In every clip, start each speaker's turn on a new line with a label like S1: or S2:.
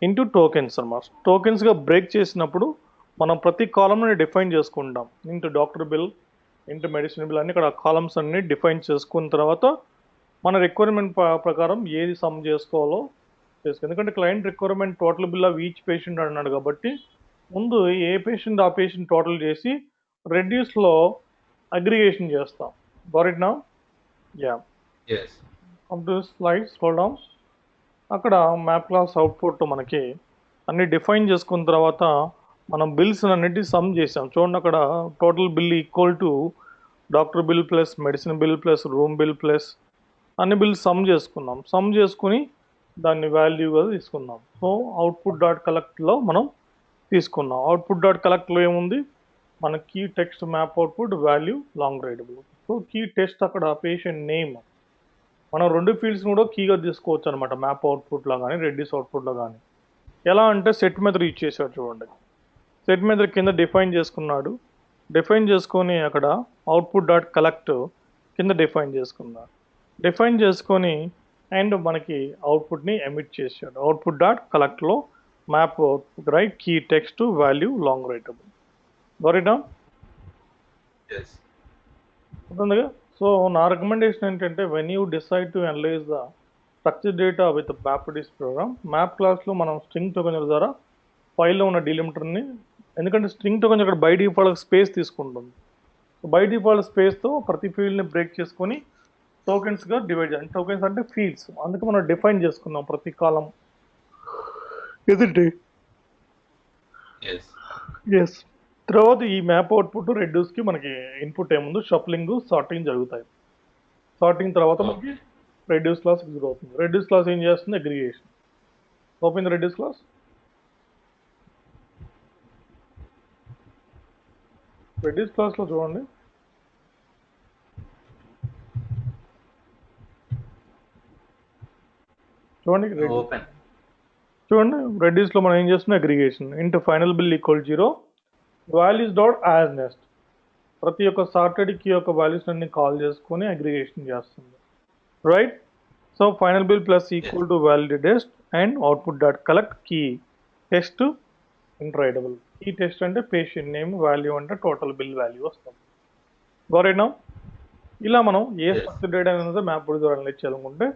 S1: Into tokens అన్నమాట. టోకెన్స్గా break చేసినప్పుడు మనం ప్రతి కాలమ్ని డిఫైన్ చేసుకుంటాం. Into doctor bill, into medicine bill అన్ని ఇక్కడ కాలమ్స్ అన్ని డిఫైన్ చేసుకున్న తర్వాత మన రిక్వైర్మెంట్ ప్రకారం ఏది సమ్ చేసుకోవాలో చేసుకో. ఎందుకంటే client requirement total bill of each patient అన్నాడు కాబట్టి ముందు ఏ పేషెంట్ ఆ పేషెంట్ టోటల్ చేసి రెడ్యూస్లో అగ్రిగేషన్ చేస్తాం. Got it now? Yeah.
S2: Yes.
S1: Come to slide, scroll down. అక్కడ మ్యాప్ క్లాస్ అవుట్పుట్ మనకి అన్ని డిఫైన్ చేసుకున్న తర్వాత మనం బిల్స్ అన్నిటి సమ్ చేసాం. చూడండి అక్కడ total bill equal to doctor bill plus medicine bill plus room bill plus అన్ని బిల్స్ సమ్ చేసుకున్నాం. సమ్ చేసుకుని దాన్ని వాల్యూగా తీసుకున్నాం. సో అవుట్పుట్ డాట్ కలెక్ట్లో మనం తీసుకున్నాం. అవుట్పుట్ డాట్ కలెక్ట్లో ఏముంది, మన key text map output value long writable. So key text అక్కడ పేషెంట్ నేమ్ మనం రెండు ఫీల్డ్స్ కూడా కీగా తీసుకోవచ్చు అనమాట. మ్యాప్ అవుట్పుట్లో కానీ రెడ్యూస్ అవుట్పుట్లో కానీ. ఎలా అంటే సెట్ మెథడ్ యూజ్ చేశాడు చూడండి. సెట్ మెథడ్ కింద డిఫైన్ చేసుకున్నాడు. డిఫైన్ చేసుకొని అక్కడ అవుట్పుట్ డాట్ కలెక్ట్ కింద డిఫైన్ చేసుకున్నాడు. డిఫైన్ చేసుకొని అండ్ మనకి అవుట్పుట్ని ఎమిట్ చేశాడు. అవుట్పుట్ డాట్ కలెక్ట్లో map output right key text value long writable. గోరిటా
S2: Yes.
S1: ఉంటుందిగా. సో నా రికమెండేషన్ ఏంటంటే when you decide to analyze the structure data with MapReduce program, map క్లాస్లో మనం స్ట్రింగ్ టోకెన్ ద్వారా ఫైల్లో ఉన్న డీలిమిటర్ని, ఎందుకంటే స్ట్రింగ్ టోకెన్ ఇక్కడ బై డిఫాల్ట్ స్పేస్ తీసుకుంటుంది. బై డిఫాల్ట్ స్పేస్తో ప్రతి ఫీల్డ్ని బ్రేక్ చేసుకొని టోకెన్స్గా డివైడ్ చేయాలి. టోకెన్స్ అంటే ఫీల్డ్స్, అందుకే మనం డిఫైన్ చేసుకున్నాం ప్రతి కాలం ఎదుటి.
S2: Yes.
S1: ఎస్. తర్వాత ఈ మ్యాప్ అవుట్పుట్ రెడ్యూస్కి మనకి ఇన్పుట్ ఏముందో షఫ్లింగ్ సార్టింగ్ జరుగుతాయి. సార్టింగ్ తర్వాత మనకి రెడ్యూస్ క్లాస్ ఎగ్జిక్యూట్ అవుతుంది. రెడ్యూస్ క్లాస్ ఏం చేస్తుంది, aggregation. Open the reduce class. Reduce క్లాస్లో చూడండి,
S2: Open.
S1: చూడండి రెడ్యూస్లో మనం ఏం చేస్తున్నాం, aggregation into final bill equal 0 values dot has next. ప్రతి ఒక్క సార్టెడ్ కీ యొక్క వాల్యూస్ అన్ని కాల్ చేసుకొని అగ్రిగేషన్ చేస్తుంది. Right. So final bill plus equal to value test and output dot collect key test int writable. Key test అంటే patient name, value అంటే total bill value వస్తుంది. గోరేనా? ఇలా మనం ఏ
S2: Yes.
S1: స్ట్రక్చర్ డేటా అనేది మ్యాప్ ద్వారా అనలైజ్ చేయాలనుకుంటే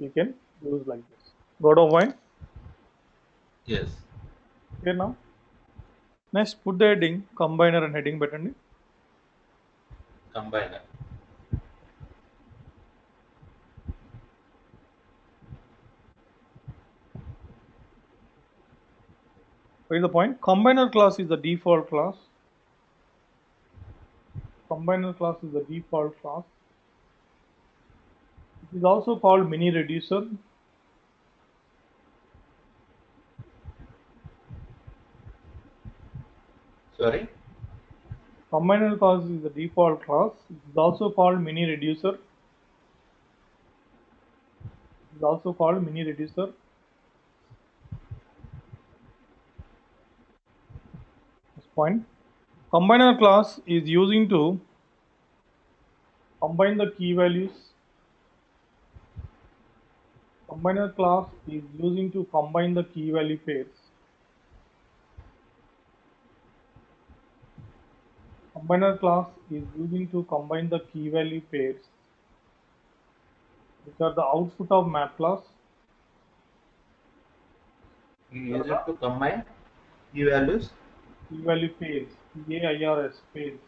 S1: you can use like this. గోడ్ ఆఫ్ వైన్.
S2: Yes.
S1: ఓకేనా? Next put the heading combiner and heading పెట్టండి.
S2: Combiner.
S1: What is the point? Combiner class is the default class. Combiner class is the default class. It is also called mini reducer.
S2: Sorry.
S1: Combiner class is the default class. It is also called mini reducer. It is also called mini reducer. This point. Combiner class is using to combine the key values. Combiner class is using to combine the key value pairs. Combiner class is using to combine the key value pairs, which are the output of map class.
S2: We use it to combine key values.
S1: Key value pairs, PAIRS pairs.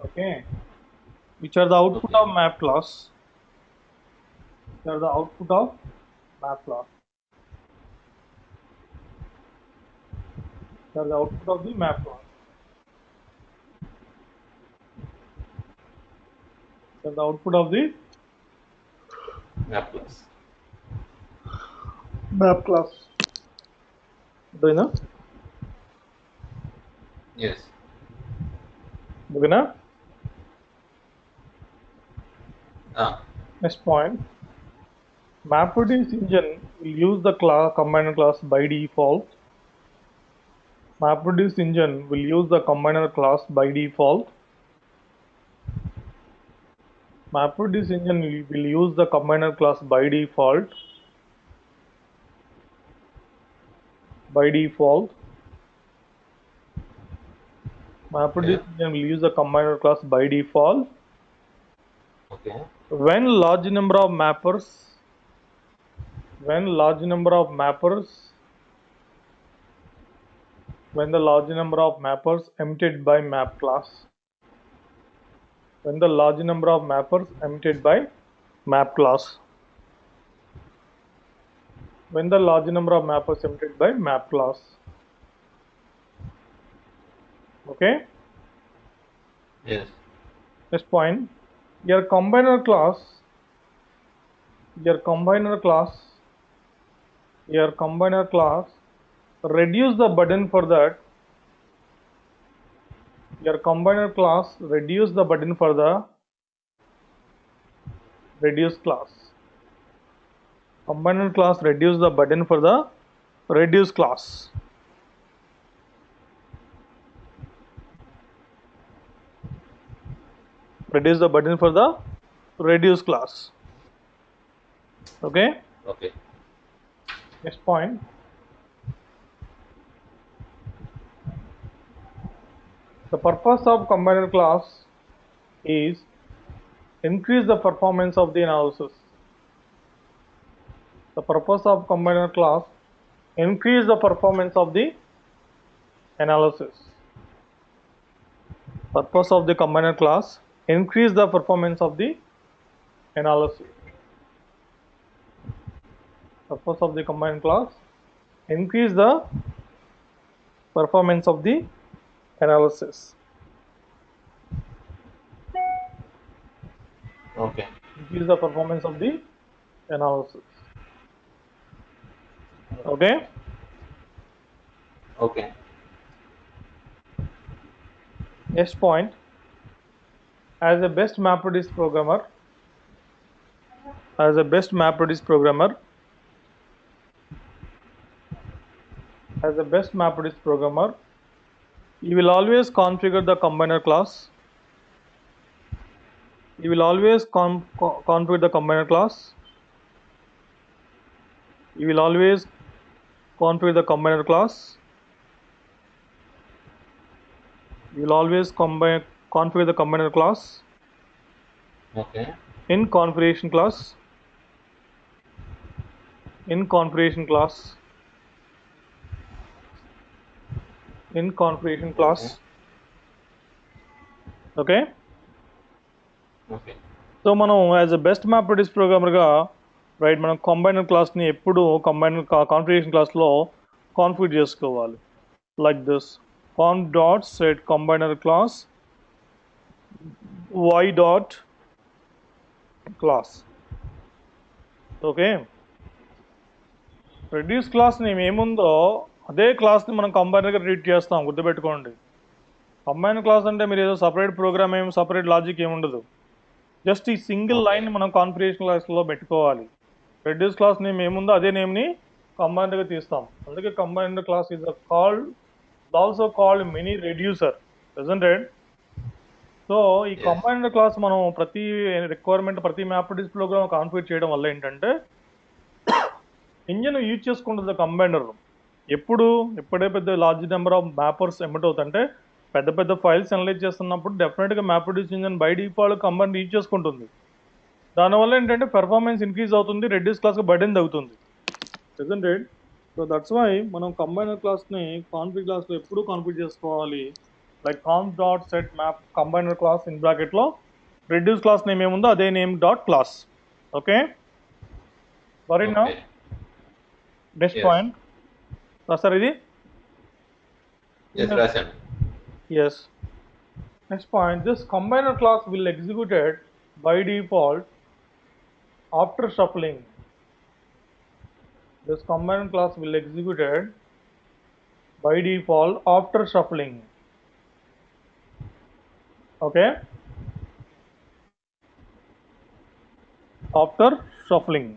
S1: Okay, which are the output of map class. Which are the output of map class. Which are the output of the map class. Which are the output of the
S2: Map class.
S1: map class. Do you know?
S2: Yes.
S1: Do you know? Next point. MapReduce engine will use the combiner class by default. MapReduce engine will use the combiner class by default. MapReduce engine will use the combiner class by default. by default.
S2: Okay.
S1: MapReduce engine will use the combiner class by default.
S2: Okay.
S1: When large number of mappers when the large number of mappers emitted by map class when the large number of mappers emitted by map class when the large number of mappers emitted by map class. Okay,
S2: Yes.
S1: next point, your combiner class reduce the burden for that your combiner class reduce the burden for the reduce class. Combiner class reduce the burden for the reduce class. Reduce the burden for the reduce class. Okay,
S2: Okay.
S1: next point, the purpose of combiner class is increase the performance of the analysis. The purpose of combiner class increase the performance of the analysis. Purpose of the combiner class increase the performance of the analysis. Purpose of the combiner class increase the performance of the analysis.
S2: Okay.
S1: Increase the performance of the analysis. Okay,
S2: Okay.
S1: next point, as a best MapReduce programmer you will always configure the combiner class. You will always configure the combiner class. You will always configure the combiner class. You will always configure the combiner class
S2: Okay.
S1: in configuration class. In configuration class. In configuration class. Okay.
S2: Okay.
S1: So మనం as a best MapReduce ప్రోగ్రామర్గా right మనం combiner క్లాస్ని ఎప్పుడు combiner configuration క్లాస్లో configure చేసుకోవాలి like this conf dot set combiner class y dot class. Okay, reduce class name ఏముందో అదే క్లాస్ని మనం కంబైనర్గా ట్రీట్ చేస్తాం, గుర్తుపెట్టుకోండి. కంబైనర్ క్లాస్ అంటే మీరు ఏదో సపరేట్ ప్రోగ్రామ్ ఏమి సపరేట్ లాజిక్ ఏమి ఉండదు, జస్ట్ ఈ సింగిల్ లైన్ మనం కాన్ఫిగరేషన్ క్లాస్లో పెట్టుకోవాలి. రెడ్యూస్ క్లాస్ నేమ్ ఏముందో అదే నేమ్ని కంబైనర్గా తీస్తాం. అందుకే combiner class is also called mini reducer, isn't it? So ఈ కంబైనర్ క్లాస్ మనం ప్రతి రిక్వైర్మెంట్ ప్రతి మ్యాప్రెడ్యూస్ ప్రోగ్రామ్ కాన్ఫిగర్ చేయడం వల్ల ఏంటంటే ఇంజిన్ యూజ్ చేసుకుంటుంది కంబైనర్. ఎప్పుడే పెద్ద large number of mappers emit అవుతుంటే పెద్ద పెద్ద ఫైల్స్ అనలైజ్ చేస్తున్నప్పుడు డెఫినెట్గా MapReduce engine by default combiner use చేసుకుంటుంది. దానివల్ల ఏంటంటే పెర్ఫార్మెన్స్ ఇంక్రీజ్ అవుతుంది, రెడ్యూస్ క్లాస్కి బర్డెన్ తగ్గుతుంది, isn't it? So that's why మనం కంబైనర్ క్లాస్ని కాన్ఫిగ్ క్లాస్లో ఎప్పుడూ కాన్ఫిగ్ చేసుకోవాలి. Like conf dot set map combiner class in బ్రాకెట్లో రెడ్యూస్ క్లాస్ నేమ్ ఏముందో అదే name dot class. Okay, worried now? Next point రాసారు ఇది? Yes. Next point, this combiner class will executed by default after shuffling. This combiner class will executed by default after shuffling. Okay? After shuffling.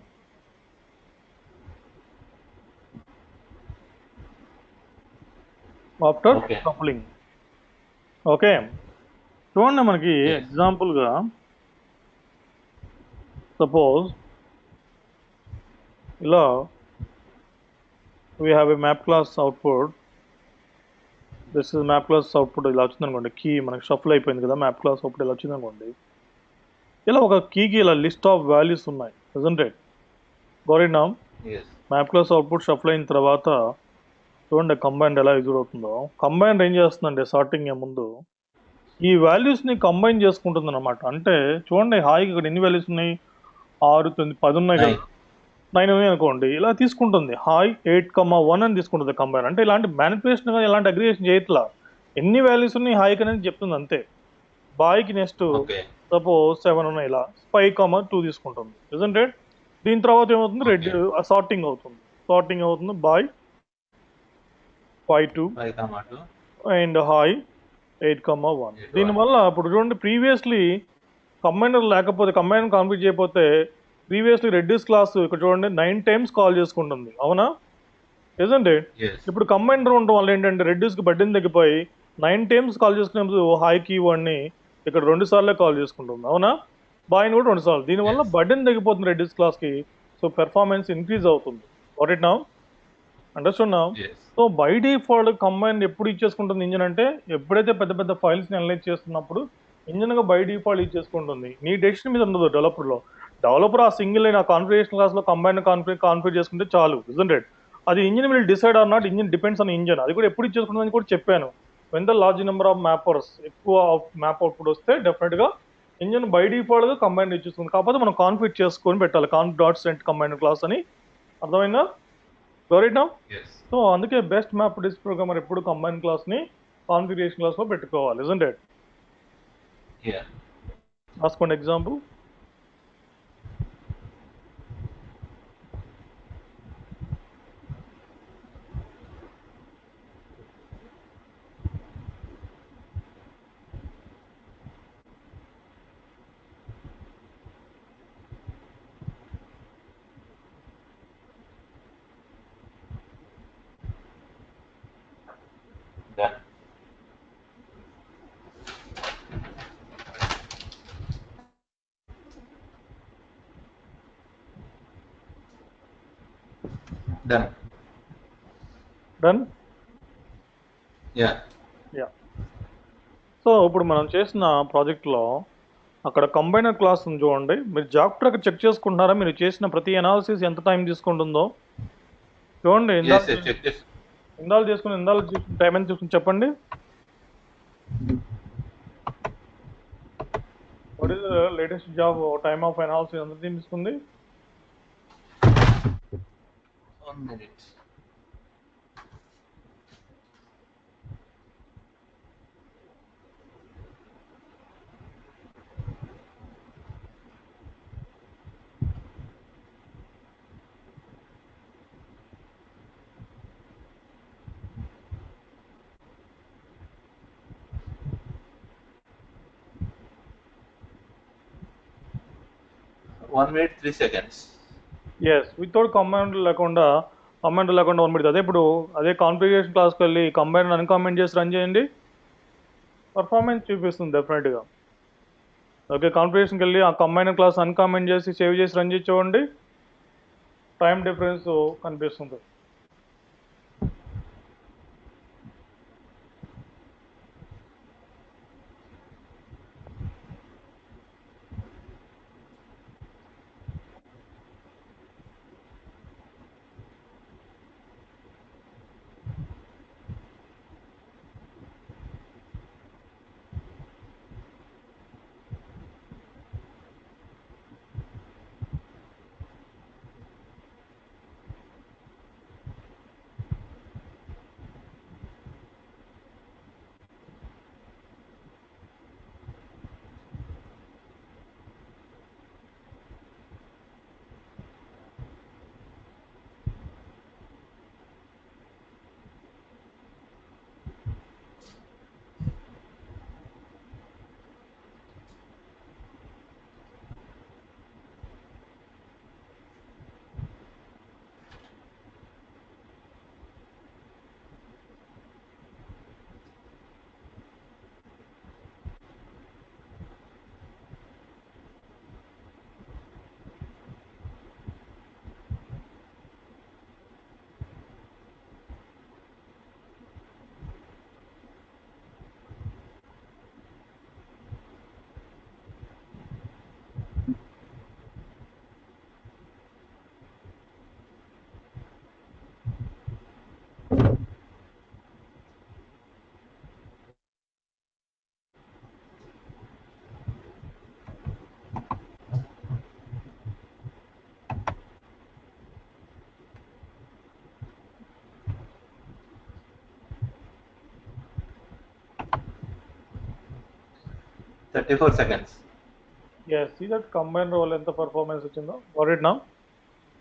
S1: After shuffling. Okay, చూడండి మనకి ఎగ్జాంపుల్గా suppose ఇలా we have a map class output. This is map class output ఇలా వచ్చింది అనుకోండి. Key మనకి shuffle అయిపోయింది కదా, మ్యాప్ క్లాస్ అవుట్పుట్ ఇలా వచ్చింది అనుకోండి. ఇలా ఒక కీకి ఇలా లిస్ట్ ఆఫ్ వాల్యూస్ ఉన్నాయి, isn't it? Got it now?
S2: Yes.
S1: Map class output shuffle అయిన తర్వాత చూడండి కంబైన్డ్ ఎలా ఎగ్జిక్యూట్ అవుతుందో. కంబైన్డ్ ఏం చేస్తుందంటే సార్టింగ్ ముందు ఈ వాల్యూస్ని కంబైన్ చేసుకుంటుంది అనమాట. అంటే చూడండి హాయిగా ఇక్కడ ఎన్ని వాల్యూస్ ఉన్నాయి, 6, 9, 10 ఉన్నాయి కదా,
S2: 9.
S1: 9 ఉన్నాయి అనుకోండి. ఇలా తీసుకుంటుంది హాయ్ 8,1 అని తీసుకుంటుంది కంబైన్. అంటే ఇలాంటి మ్యానిపులేషన్ ఇలాంటి అగ్రిగేషన్ చేయట్లా, ఎన్ని వాల్యూస్ ఉన్నాయి హాయికి అనేది చెప్తుంది అంతే. బాయ్కి నెక్స్ట్
S2: Okay.
S1: సపోజ్ 7 ఉన్నాయి, ఇలా 5,2 తీసుకుంటుంది, ఇజంట్ ఇట్? దీని తర్వాత ఏమవుతుంది, రెడ్ సార్టింగ్ అవుతుంది. సార్టింగ్ అవుతుంది బాయ్ 5,2
S2: 5,2.
S1: And hi 8,1. దీనివల్ల ఇప్పుడు చూడండి ప్రీవియస్లీ కంబైనర్ లేకపోతే, కంబైనర్ కాన్ఫిగర్ చేయకపోతే ప్రీవియస్లీ రెడ్యూస్ క్లాస్ ఇక్కడ చూడండి 9 టైమ్స్ కాల్ చేసుకుంటుంది, అవునా? Isn't it?
S2: Yes.
S1: ఇప్పుడు కంబైనర్ ఉండడం వల్ల ఏంటంటే రెడ్యూస్కి బడ్డీని తగ్గిపోయి 9 టైమ్స్ కాల్ చేసుకునేప్పుడు హాయ్ కీ వాడిని ఇక్కడ 2 సార్లే కాల్ చేసుకుంటుంది, అవునా? బాయ్ని కూడా 2 సార్లు. దీనివల్ల
S2: Yes.
S1: బడ్డీని తగ్గిపోతుంది రెడ్యూస్ క్లాస్కి. సో పెర్ఫార్మెన్స్ ఇంక్రీజ్ అవుతుంది. What it now? Understand now?
S2: Yes.
S1: So by default combine ఎప్పుడు ఇచ్చేసుకుంటుంది ఇంజిన్ అంటే, ఎప్పుడైతే పెద్ద పెద్ద ఫైల్స్ని అనలైజ్ చేస్తున్నప్పుడు ఇంజిన్గా బై డిఫాల్ట్ ఇచ్చేసుకుంటుంది. నీ డెసిషన్ మీద ఉండదు డెవలపర్లో. డెవలపర్ ఆ సింగిల్ అయిన కాన్ఫిగరేషన్ క్లాస్లో కంబైన్ కాన్ఫిగర్ చేసుకుంటే చాలు, ఇజంట్ ఇట్? అది engine will decide or not, engine depends on engine. అది కూడా ఎప్పుడు ఇచ్చేసుకుంటుందని కూడా చెప్పాను. When the large number of mappers, ఎక్కువ మ్యాప్ అవుట్పుట్ వస్తే డెఫినెట్గా ఇంజిన్ బై డిఫాల్ట్గా కంబైన్ ఇచ్చేస్తుంది. కాకపోతే మనం కాన్ఫిగర్ చేసుకొని పెట్టాలి, conf.set కంబైన్ క్లాస్ అని. అర్థమైందా? Got it now?
S2: Yes.
S1: So అందుకే బెస్ట్ మ్యాప్ డిస్ ప్రోగ్రామర్ ఎప్పుడు కంబైన్ క్లాస్ని కాన్ఫిగరేషన్ క్లాస్లో పెట్టుకోవాలి, ఇజంట్ ఇట్?
S2: Yeah.
S1: రాసుకోండి example.
S2: Done. Done.
S1: Done?
S2: Yeah.
S1: Yeah. So ఇప్పుడు మనం చేసిన ప్రాజెక్ట్లో అక్కడ కంబైనర్ క్లాస్ ఉంది చూడండి. మీరు జాబ్ ట్రాక్ చెక్ చేసుకుంటున్నారా? మీరు చేసిన ప్రతి అనాలిసిస్ ఎంత టైం తీసుకుంటుందో చూడండి.
S2: Yes, yes, check this.
S1: ఇందాలు చేసుకుని టైం ఎంత చూసుకుని చెప్పండి. What is latest job time of analysis ఎంత తీసుకుంది?
S2: 1 minute. One minute 3 seconds.
S1: Yes, without command లేకుండా 1 minute. అదే ఇప్పుడు అదే కాన్ఫిగరేషన్ క్లాస్కి వెళ్ళి కంబైనర్ అన్కామెంట్ చేసి రన్ చేయండి, పర్ఫార్మెన్స్ చూపిస్తుంది డెఫినెట్గా. ఓకే, కాన్ఫిగరేషన్కి వెళ్ళి ఆ కంబైనర్ క్లాస్ అన్కామెంట్ చేసి సేవ్ చేసి రన్ చేసి చూడండి, టైం డిఫరెన్స్ కనిపిస్తుంది.
S2: 34 seconds.
S1: yes, see that combined roll ఎంత పర్ఫార్మెన్స్ వచ్చిందో got it now.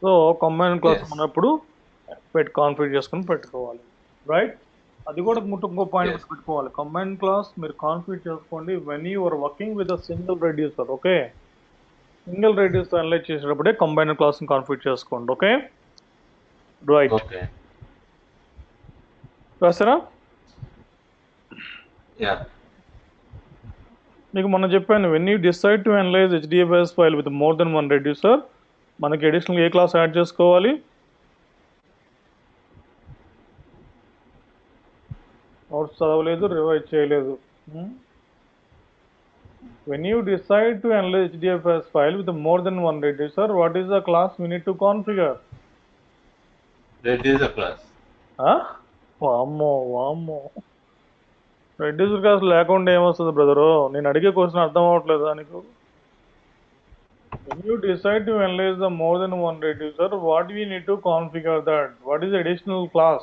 S1: So combine class
S2: Yes.
S1: ఉన్నప్పుడు కాన్ఫిగర్ చేసుకుని పెట్టుకోవాలి, రైట్. అది కూడా ఇంకో పాయింట్
S2: Yes.
S1: పెట్టుకోవాలి. కంబైన్ క్లాస్ మీరు కాన్ఫిగర్ చేసుకోండి when you are working with a single reducer. Okay, single reducer analyse చేసేటప్పుడే కంబైన్ క్లాస్ కాన్ఫిగర్ చేసుకోండి. Okay, right.
S2: Okay.
S1: రాసారా?
S2: Yeah.
S1: మీకు మొన్న చెప్పాను, when you decide to analyse HDFS file with more than one reducer, మనకి additional ఏ class add చేసుకోవాలి? Notes చదవలేదు, రివైజ్ చేయలేదు. When you decide to analyze HDFS file with more than one reducer, what is the class we need to configure?
S2: Reducer class.
S1: వామ్మో వామ్మో, reducer class లేకుండా ఏమొస్తుంది brother? నేను అడిగే క్వశ్చన్ అర్థం అవ్వట్లేదా నీకు? When you decide to analyze the more than one reducer, what we need to configure that? What is the additional class?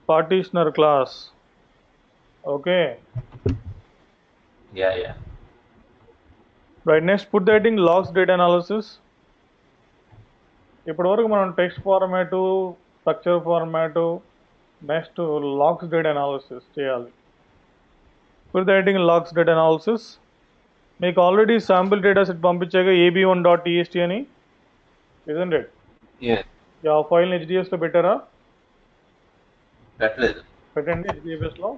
S1: Partitioner class. Okay.
S2: Yeah, yeah.
S1: Right, next put that in logs data analysis. ఇప్పటి వరకు మనం text format, structure format, next logs data analysis చేయాలి. put that in logs data analysis. మీకు already sample data set పంపించాక ab1.txt అని, isn't it?
S2: Yes.
S1: ఆ ఫైల్ని హెచ్డిఎఫ్స్లో పెట్టారా?
S2: పెట్టలేదు.
S1: పెట్టండి హెచ్డిఎఫ్ఎస్లో.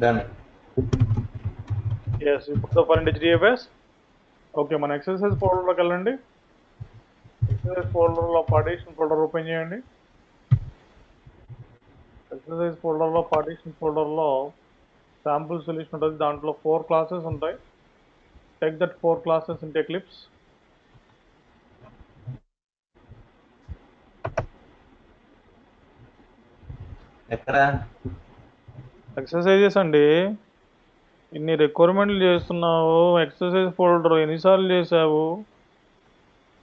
S2: Done.
S1: ఎస్, ఇప్పుడు ఫర్ హెచ్డిఎఫ్ఎస్. ఓకే, మన ఎక్సర్సైజ్ ఫోల్డర్లోకి వెళ్ళండి. ఎక్సర్సైజ్ ఫోల్డర్లో పార్టీషన్ ఫోల్డర్ ఓపెన్ చేయండి. ఎక్సర్సైజ్ ఫోల్డర్లో పార్టీషన్ ఫోల్డర్లో శాంపుల్ సొల్యూషన్ ఉంటుంది. దాంట్లో 4 క్లాసెస్ ఉంటాయి. Take that 4 classes into eclipse.
S2: ఎక్కడ?
S1: ఎక్సర్సైజెస్ అండి, ఇన్ని రిక్వైర్మెంట్లు చేస్తున్నావు. ఎక్సర్సైజ్ ఫోల్డర్ ఎన్నిసార్లు చేసావు?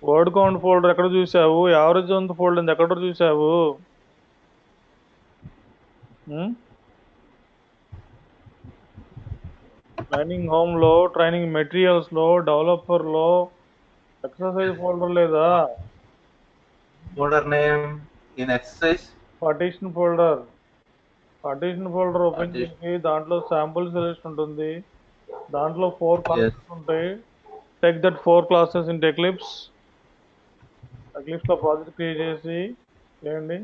S1: వర్డ్ కౌంట్ ఫోల్డర్ ఎక్కడ చూసావు? యావరేజ్ అంత ఫోల్డర్ ఎక్కడ చూసావు? ట్రైనింగ్ హోమ్లో, ట్రైనింగ్ మెటీరియల్స్లో, డెవలపర్లో ఎక్సర్సైజ్ ఫోల్డర్ లేదా?
S2: Folder name in exercise.
S1: Partition folder. Partition folder open చేసి దాంట్లో శాంపుల్ సెలెక్షన్ ఉంటుంది. దాంట్లో 4 క్లాసెస్ ఉంటాయి. Take that 4 classes in Eclipse. ఎక్లిప్స్లో ప్రాజెక్ట్ క్రియేట్ చేసి చేయండి.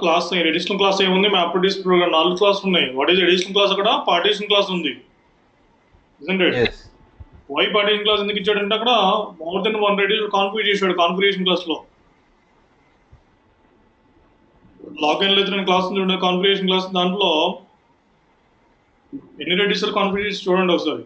S1: క్లాస్ అడిషనల్ క్లాస్ ఏముంది, మ్యాథమెటిక్స్ ప్రోగ్రామ్ 4 క్లాసులు ఉన్నాయి. What is additional class? అక్కడ పార్టీషన్ క్లాస్ ఉంది, isn't it?
S2: Yes.
S1: Why partition class ఎందుకు ఇచ్చాడంటే అక్కడ మోర్ దెన్ 1 రెడ్యూస్ కాన్ఫిగర్ చేశాడు కాన్ఫిగరేషన్ క్లాస్ లో. లాగిన్ లేదు క్లాస్ చూడండి, కాన్ఫిగరేషన్ క్లాస్ దాంట్లో ఎన్ని రెడ్యూసర్ కాన్ఫిగర్ చేసి చూడండి ఒకసారి.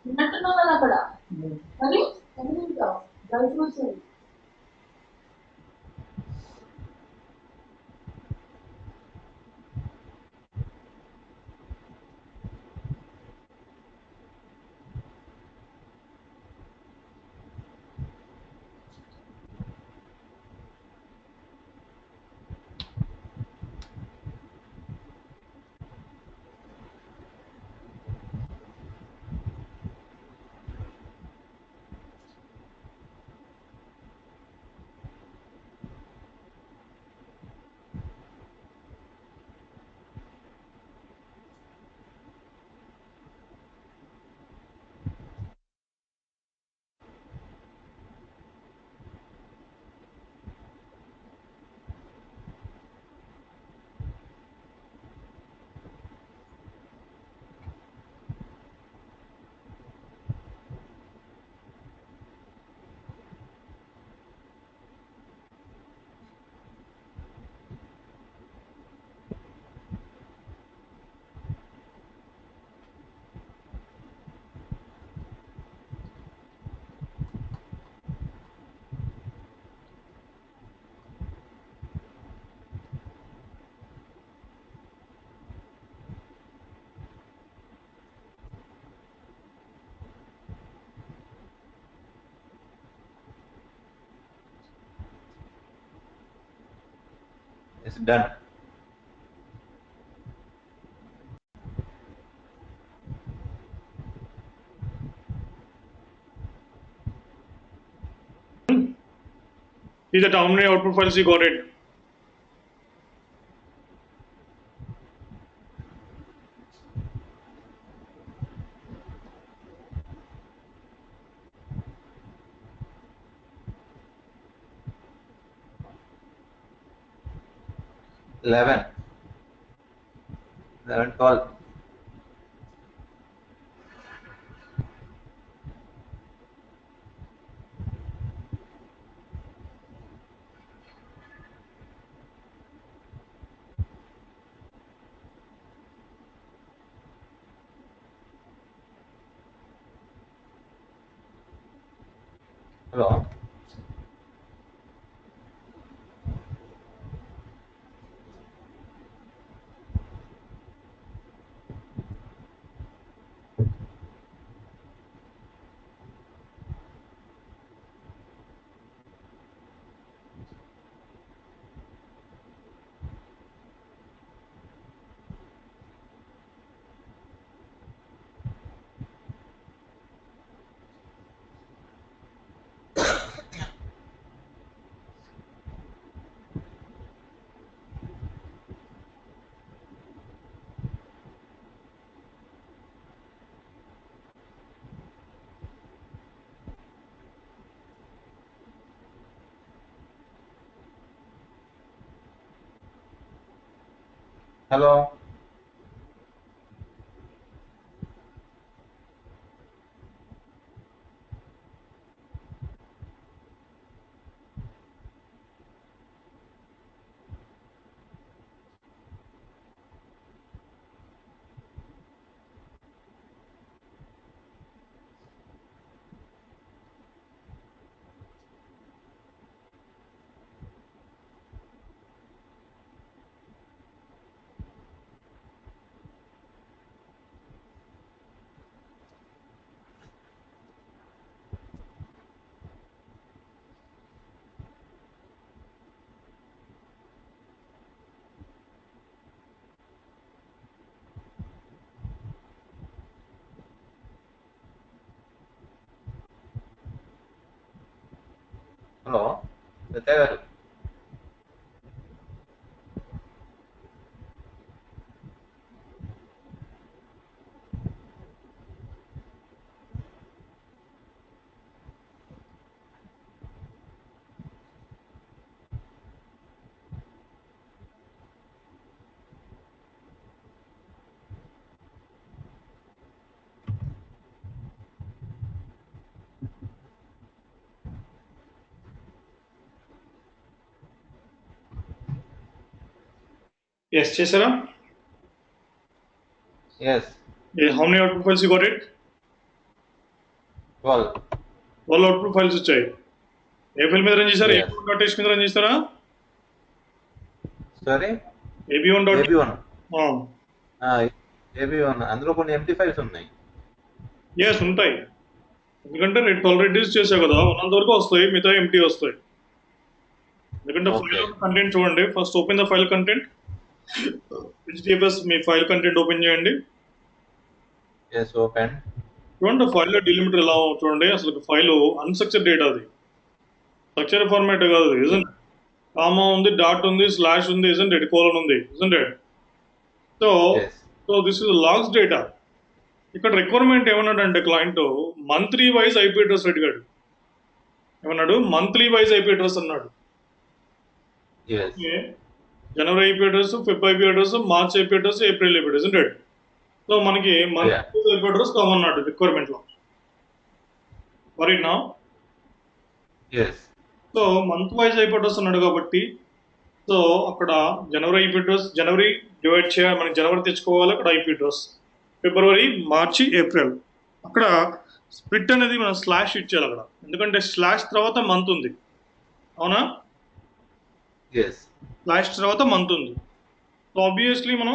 S3: ఉన్నట్టున్నావు కదా అక్కడ మరి dry fruits
S2: It's done.
S1: See that how many output files you got it.
S2: Eleven, 12. Hello. Hello. Hello Satya garu.
S1: Yes చేశారా?
S2: Yes.
S1: How many output files you got it?
S2: 12.
S1: 12 output files వచ్చాయి. ఏ ఫైల్ మీద రన్ చేశారు?
S2: Yes.
S1: AB1.txt మీద run చేస్తారా?
S2: Sorry,
S1: AB1.
S2: AB1. AB1 అందులో కొన్ని empty files ఉన్నాయి.
S1: ఎస్ ఉంటాయి, ఎందుకంటే 12 రెడ్యూస్ చేసావు కదా, ఉన్నంత వరకు వస్తాయి, మిగతా ఎంటీ వస్తాయి. ఎందుకంటే
S2: Okay.
S1: ఫైల్ కంటెంట్ చూడండి. First open the file content. HDFS మీ ఫైల్ కంటెంట్ ఓపెన్ చేయండి.
S2: Yes, open.
S1: చూడండి ఫైల్లో డిలిమిటర్ ఎలా చూడండి. అసలు ఫైల్ అన్స్ట్రక్చర్ డేటా, అది స్ట్రక్చర్ ఫార్మాట్ కాదు. ఇజంట్ కామా ఉంది, డాట్ ఉంది, స్లాష్ ఉంది, ఇజంట్ ఇట్, కోలన్ ఉంది, isn't it. So
S2: yes.
S1: This is logs data. ఇక్కడ రిక్వైర్మెంట్ ఏమన్నాడంటే client monthly wise IP address అడిగాడు. ఏమన్నాడు? మంత్లీ వైజ్ ఐపీ అడ్రస్ అన్నాడు.
S2: ఎస్.
S1: జనవరి IP address, Feb IP address, March IP address, April IP address అంటాడు. So మనకి month IP address కామన్నాడు requirement లో. రైట్ నా?
S2: Yes.
S1: So month wise IP address అన్నాడు కాబట్టి, సో అక్కడ జనవరి ఐపీ అడ్రస్, జనవరి డివైడ్ చేయాలి, మనకి జనవరి తెచ్చుకోవాలి, అక్కడ ఐపీ అడ్రస్. ఫిబ్రవరి, మార్చి, ఏప్రిల్, అక్కడ స్ప్లిట్ అనేది మనం స్లాష్ ఇచ్చేయాలి అక్కడ, ఎందుకంటే స్లాష్ తర్వాత మంత్ ఉంది. అవునా?
S2: ఎస్.
S1: స్లాష్ తర్వాత మంత్ ఉంది. సో ఆబ్వియస్లీ మనం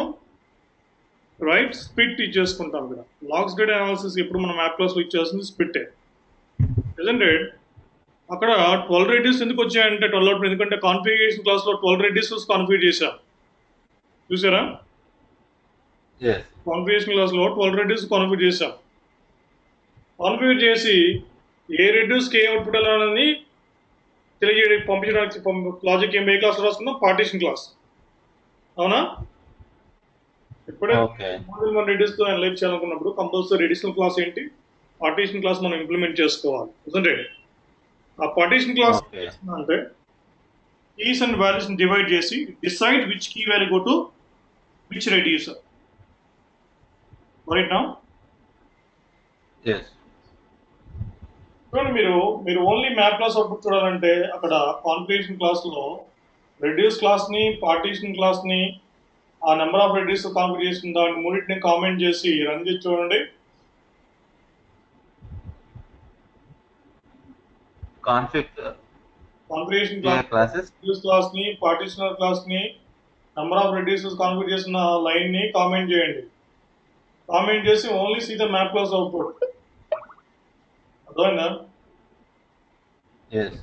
S1: రైట్ స్ప్లిట్ ఇచ్చేసుకుంటాం. ఇక్కడ లాగ్స్ డేటా అనాలిసిస్ ఎప్పుడు మనం యాప్ క్లాస్లో ఇచ్చేస్తుంది స్ప్లిట్టే. ప్రెజెంట్ అక్కడ 12 రెడ్యూస్ ఎందుకు వచ్చాయంటే 12 అవుట్, ఎందుకంటే కాన్ఫిగరేషన్ క్లాస్లో 12 రెడ్యూస్ కాన్ఫిగర్ చేశాం. చూసారా?
S2: ఎస్.
S1: కాన్ఫిగరేషన్ క్లాస్లో 12 రెడ్యూస్ కాన్ఫిగర్ చేశాం. కాన్ఫిగర్ చేసి ఏ రెడ్యూస్కి ఏ అవుట్పుట్ వెళ్ళాలని తెలియజేయడం, పంపించడానికి లాజిక్ ఏ క్లాస్ రాసుకున్నాం? Partition class. అవునా? ఇప్పుడే మనం రెడ్యూస్ తో అనలైజ్ చేయాలనుకున్నప్పుడు కంపల్సరీ అడిషనల్ క్లాస్ ఏంటి? పార్టీషన్ క్లాస్ మనం ఇంప్లిమెంట్ చేసుకోవాలి. అంటే ఆ పార్టీషన్ క్లాస్ అంటే కీస్ అండ్ వాల్యూస్ డివైడ్ చేసి decide which key value go to which reducer. Right నా?
S2: ఎస్.
S1: చూడండి, మీరు ఓన్లీ మ్యాప్ క్లాస్ అవుట్పుట్ చూడాలంటే అక్కడ కాన్ఫిగరేషన్ క్లాస్ లో రెడ్యూస్ క్లాస్ ని, పార్టీషన్ క్లాస్ ని, ఆ నెంబర్ ఆఫ్ రెడ్యూస్ కాన్ఫిగర్ చేసిన దాన్ని మూడింటిని కామెంట్ చేసి రన్ చేసి చూడండి. కాన్ఫిగరేషన్ క్లాస్, రెడ్యూస్ క్లాస్ ని, పార్టీషనర్ క్లాస్ ని, నెంబర్ ఆఫ్ రెడ్యూసెస్ కాన్ఫిగర్ చేసిన లైన్ ని కామెంట్ చేయండి. కామెంట్ చేసి only see the map class output. అర్థమైందా?
S2: Yes.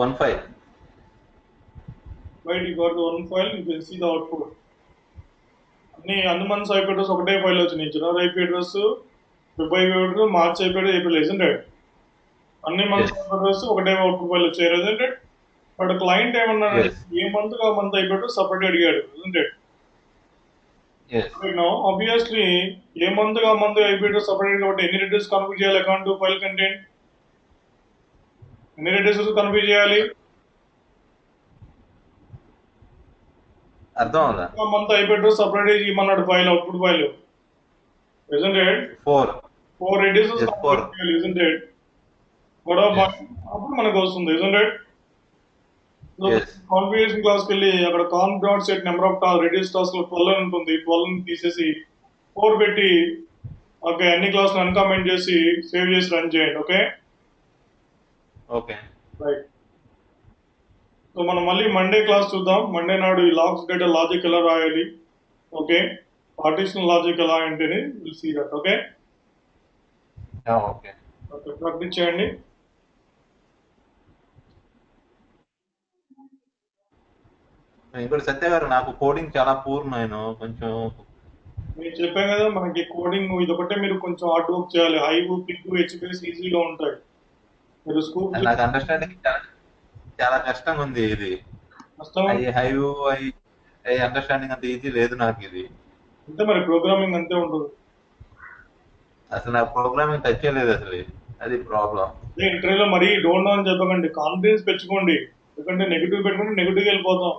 S2: one file.
S1: Right, you got the one file, you can see the output. అన్ని months IP address ఒకటే file వచ్చినాయి. జనవరి IP address, February IP address, March IP address, April, isn't it? అన్ని months IP address ఒకటే output file వచ్చాయి, isn't it? But client ఏమన్నాడు,
S2: Yes.
S1: ఏ month ఆ month IP address separate అడిగాడు, isn't it?
S2: Yes.
S1: Right now, obviously, A month ఆ month IP address separate కాబట్టి ఎన్ని reduce confuse చేయాలి అకౌంట్ టు ఫైల్ కంటెంట్? ఎన్ని రిడ్యూస్ కన్ఫ్యూజ్ చేయాలి?
S2: అర్థం అవుదా?
S1: మంత్ IP address సపరేట్ చేయమన్నాడు file, output file, isn't it? 4 reduces
S2: Yes, 4.
S1: isn't it? గొడవ అప్పుడు మనకు వస్తుంది, isn't it?
S2: Yes.
S1: కాన్ఫిగరేషన్ క్లాస్కి వెళ్ళి అక్కడ conf dot set number of reduce task 12 అని ఉంటుంది, 12 తీసేసి 4 పెట్టి ఓకే అన్ని క్లాస్ అన్కామెంట్ చేసి సేవ్ చేసి రన్ చేయండి. Okay
S2: okay
S1: right. సో మనం మళ్ళీ మండే క్లాస్ చూద్దాం. మండే నాడు ఈ లాగ్స్ డేటా లాజిక్ ఎలా రాయాలి, ఓకే, పార్టిషన్ లాజిక్ ఎలా ఏంటని will see that. Okay
S2: okay
S1: okay practice చేయండి.
S2: ఇంకోటి సత్య గారు, నాకు కోడింగ్ చాలా పూర్, నేను కొంచెం
S1: నేను చెప్పాను కదా మనకి కోడింగ్ ఇదొకటే మీరు కొంచెం హార్డ్ వర్క్ చేయాలి. హైవ్, పిక్, హెచ్బిఎస్ ఈజీగా ఉంటాయి. మీరు స్కూప్
S2: నాకు అండర్స్టాండింగ్ చాలా కష్టంగా ఉంది. ఇది హైవ్ అండర్స్టాండింగ్ అంత ఈజీ లేదు నాకు. ఇది
S1: అంటే మరి ప్రోగ్రామింగ్ అంతే ఉంటుంది.
S2: అసలు నాకు ప్రోగ్రామింగ్ టచ్ చేయలేదు అసలు, అది ప్రాబ్లం.
S1: ఇంటర్వ్యూలో మరీ డోంట్ నో అని చెప్పకండి, కాన్ఫిడెన్స్ పెంచుకోండి. ఎందుకంటే నెగిటివ్ పెట్టుకుంటే నెగిటివ్ వెళ్ళిపోతాం.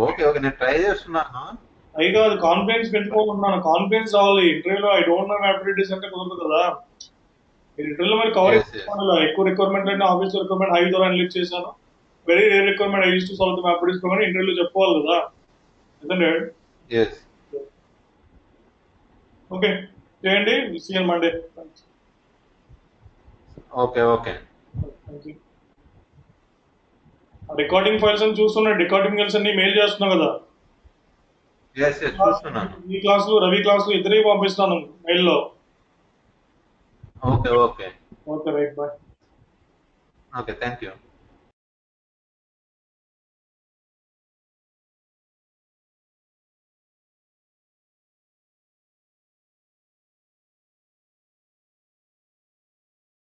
S2: ఓకే ఓకే, నేను ట్రై చేస్తున్నాను.
S1: అయి కాదు, కాన్ఫిడెన్స్ పెంచుకోకుంటున్నాను. కాన్ఫిడెన్స్ రావాలి. ఇంటర్వ్యూలో ఐ డోంట్ నో యాక్టివిటీస్ అంటే కుదరదు కదా. ఇంటర్వ్యూలో మరి కవర్ చేసుకోవాలి. ఎక్కువ రిక్వైర్మెంట్ అంటే ఆఫీస్ రిక్వైర్మెంట్ హై ద్వారా అనలిస్ట్ చేశాను, very rare requirement I use to solve the activities కానీ ఇంటర్వ్యూలో చెప్పుకోవాలి కదా. ఓకే చేయండి. See you Monday.
S2: Okay okay.
S1: Recording files అని చూస్తున్నా, రికార్డింగ్ ఫైల్స్ అన్ని మెయిల్ చేస్తున్నావు కదా.
S2: చూస్తున్నాను.
S1: ఈ క్లాసులు రవి క్లాసులు ఇద్దరికి పంపిస్తాను మెయిల్లో.
S2: Okay okay
S1: okay right bye.
S2: Okay thank you.